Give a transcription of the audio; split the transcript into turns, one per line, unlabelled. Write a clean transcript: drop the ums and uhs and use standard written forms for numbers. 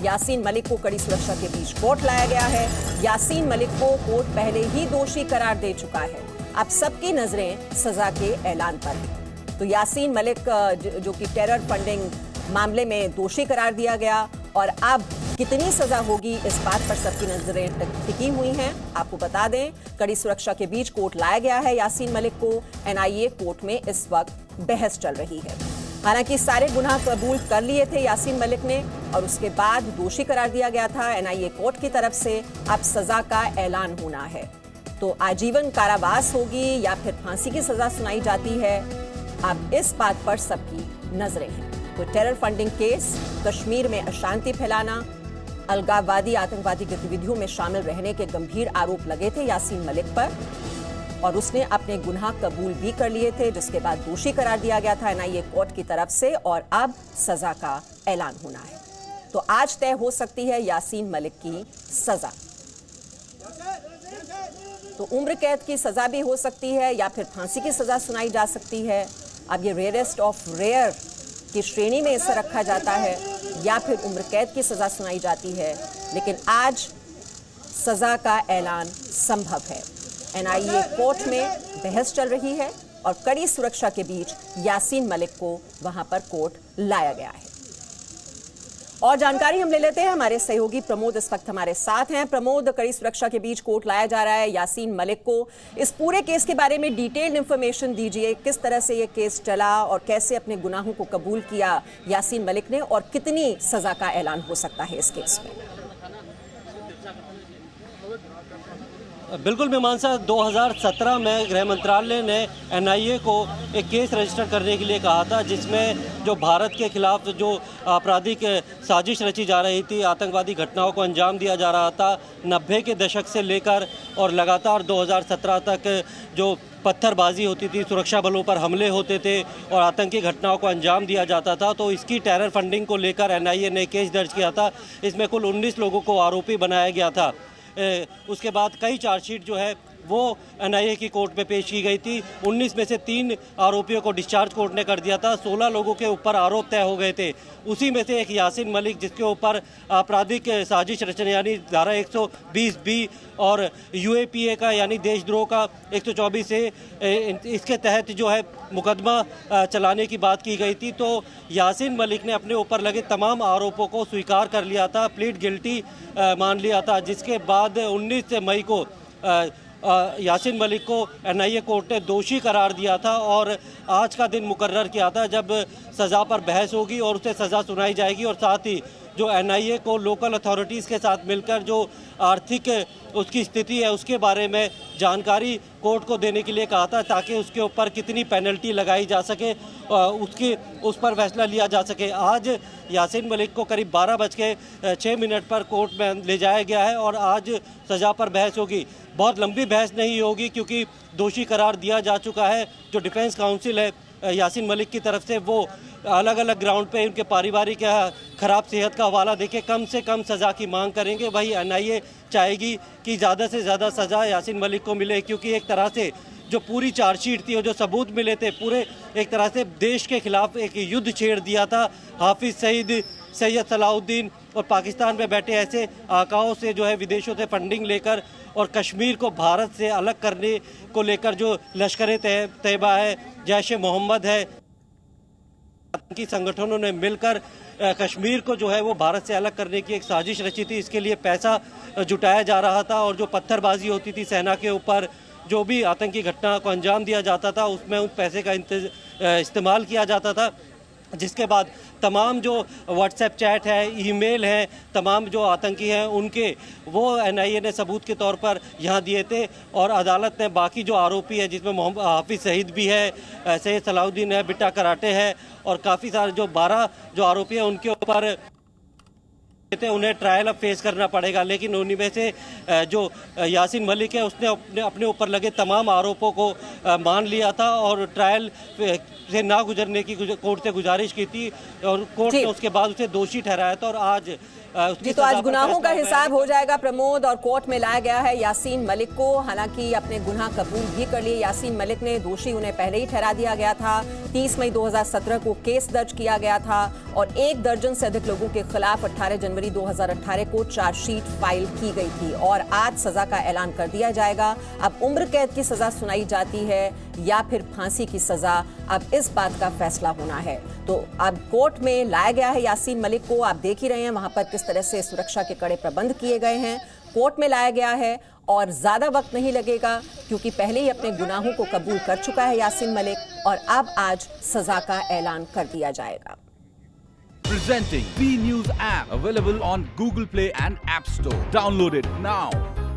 यासीन मलिक को कड़ी सुरक्षा के बीच कोर्ट लाया गया है। यासीन मलिक को कोर्ट पहले ही दोषी करार दे चुका है। अब सबकी नजरें सजा के ऐलान पर है। तो यासीन मलिक जो कि टेरर फंडिंग मामले में दोषी करार दिया गया और अब कितनी सजा होगी इस बात पर सबकी नजरें टिकी हुई हैं। आपको बता दें, कड़ी सुरक्षा के बीच कोर्ट लाया गया है यासीन मलिक को। एनआईए कोर्ट में इस वक्त बहस चल रही है। हालांकि सारे गुनाह कबूल कर लिए थे यासीन मलिक ने और उसके बाद दोषी करार दिया गया था एनआईए कोर्ट की तरफ से। अब सजा का ऐलान होना है, तो आजीवन कारावास होगी या फिर फांसी की सजा सुनाई जाती है। अब इस बात पर सबकी नजरें हैं। तो टेरर फंडिंग केस, कश्मीर में अशांति फैलाना, अलगाववादी आतंकवादी गतिविधियों में शामिल रहने के गंभीर आरोप लगे थे यासीन मलिक पर और उसने अपने गुनाह कबूल भी कर लिए थे, जिसके बाद दोषी करार दिया गया था एनआईए कोर्ट की तरफ से और अब सजा का ऐलान होना है। तो आज तय हो सकती है यासीन मलिक की सजा। तो उम्र कैद की सजा भी हो सकती है या फिर फांसी की सजा सुनाई जा सकती है। अब ये रेयरेस्ट ऑफ रेयर की श्रेणी में इसे रखा जाता है या फिर उम्र कैद की सजा सुनाई जाती है, लेकिन आज सजा का ऐलान संभव है। एनआईए कोर्ट में बहस चल रही है और कड़ी सुरक्षा के बीच यासीन मलिक को वहां पर कोर्ट लाया गया है। और जानकारी हम ले लेते हैं, हमारे सहयोगी प्रमोद इस वक्त हमारे साथ हैं। प्रमोद, कड़ी सुरक्षा के बीच कोर्ट लाया जा रहा है यासीन मलिक को। इस पूरे केस के बारे में डिटेल्ड इंफॉर्मेशन दीजिए। किस तरह से ये केस चला और कैसे अपने गुनाहों को कबूल किया यासीन मलिक ने और कितनी सजा का ऐलान हो सकता है इस केस में?
बिल्कुल मीमांसा, 2017 में गृह मंत्रालय ने एनआईए को एक केस रजिस्टर करने के लिए कहा था, जिसमें जो भारत के खिलाफ जो आपराधिक साजिश रची जा रही थी, आतंकवादी घटनाओं को अंजाम दिया जा रहा था 90 के दशक से लेकर और लगातार 2017 तक जो पत्थरबाजी होती थी, सुरक्षा बलों पर हमले होते थे और आतंकी घटनाओं को अंजाम दिया जाता था, तो इसकी टेरर फंडिंग को लेकर एनआईए ने केस दर्ज किया था। इसमें कुल 19 लोगों को आरोपी बनाया गया था। उसके बाद कई चार्जशीट जो है वो एनआईए की कोर्ट में पेश की गई थी। 19 में से 3 आरोपियों को डिस्चार्ज कोर्ट ने कर दिया था। 16 लोगों के ऊपर आरोप तय हो गए थे। उसी में से एक यासीन मलिक, जिसके ऊपर आपराधिक साजिश रचना यानी धारा 120B और यूएपीए का यानी देशद्रोह का 124 से इसके तहत जो है मुकदमा चलाने की बात की गई थी। तो यासीन मलिक ने अपने ऊपर लगे तमाम आरोपों को स्वीकार कर लिया था, प्लीड गिल्टी मान लिया था, जिसके बाद 19 मई को यासीन मलिक को एनआईए कोर्ट ने दोषी करार दिया था और आज का दिन मुकर्रर किया था जब सज़ा पर बहस होगी और उसे सज़ा सुनाई जाएगी। और साथ ही जो एनआईए को लोकल अथॉरिटीज़ के साथ मिलकर जो आर्थिक उसकी स्थिति है उसके बारे में जानकारी कोर्ट को देने के लिए कहा था, ताकि उसके ऊपर कितनी पेनल्टी लगाई जा सके उस पर फैसला लिया जा सके। आज यासीन मलिक को करीब 12:06 पर कोर्ट में ले जाया गया है और आज सज़ा पर बहस होगी। बहुत लंबी बहस नहीं होगी क्योंकि दोषी करार दिया जा चुका है। जो डिफेंस काउंसिल है यासीन मलिक की तरफ से, वो अलग अलग ग्राउंड पे उनके पारिवारिक ख़राब सेहत का हवाला देके कम से कम सज़ा की मांग करेंगे। वही एनआईए चाहेगी कि ज़्यादा से ज़्यादा सज़ा यासीन मलिक को मिले, क्योंकि एक तरह से जो पूरी चार्जशीट थी और जो सबूत मिले थे, पूरे एक तरह से देश के खिलाफ एक युद्ध छेड़ दिया था। हाफिज़ सईद, सैयद सलाउद्दीन और पाकिस्तान में बैठे ऐसे आकाओं से जो है विदेशों से फंडिंग लेकर और कश्मीर को भारत से अलग करने को लेकर जो लश्कर तैयबा है, जैश मोहम्मद है, आतंकी संगठनों ने मिलकर कश्मीर को जो है वो भारत से अलग करने की एक साजिश रची थी। इसके लिए पैसा जुटाया जा रहा था और जो पत्थरबाजी होती थी सेना के ऊपर, जो भी आतंकी घटना को अंजाम दिया जाता था, उसमें उस पैसे का इस्तेमाल किया जाता था। जिसके बाद तमाम जो व्हाट्सएप चैट है, ईमेल हैं, तमाम जो आतंकी हैं उनके वो एनआईए ने सबूत के तौर पर यहाँ दिए थे और अदालत ने बाकी जो आरोपी है, जिसमें हाफिज़ सईद भी है, सैयद सलाउद्दीन है, बिट्टा कराटे है और काफ़ी सारे जो 12 जो आरोपी हैं उनके ऊपर उन्हें ट्रायल अब फेस करना पड़ेगा। लेकिन उन्हीं में से जो यासीन मलिक है उसने अपने ऊपर लगे तमाम आरोपों को मान लिया था और ट्रायल से ना गुजरने की कोर्ट से गुजारिश की थी और कोर्ट ने उसके बाद उसे दोषी ठहराया था और आज उसकी
जी, तो आज
सजा पर
गुनाहों का
फैसला होगा।
हिसाब हो जाएगा प्रमोद, और कोर्ट में लाया गया है यासीन मलिक को। हालांकि अपने गुनाह कबूल भी कर लिए यासीन मलिक ने, दोषी उन्हें पहले ही ठहरा दिया गया था। 30 मई 2017 को केस दर्ज किया गया था और 1 दर्जन से अधिक लोगों के खिलाफ 18 जनवरी 2018 को चार्जशीट फाइल की गई थी और आज सजा का ऐलान कर दिया जाएगा। अब उम्र कैद की सजा सुनाई जाती है या फिर फांसी की सजा, अब इस बात का फैसला होना है। तो अब कोर्ट में लाया गया है यासीन मलिक को, आप देख ही रहे हैं वहां पर किस तरह से सुरक्षा के कड़े प्रबंध किए गए हैं। कोर्ट में लाया गया है और ज्यादा वक्त नहीं लगेगा क्योंकि पहले ही अपने गुनाहों को कबूल कर चुका है यासीन मलिक और अब आज सजा का ऐलान कर दिया जाएगा।
Presenting B News app available on Google Play and App Store. Download it now.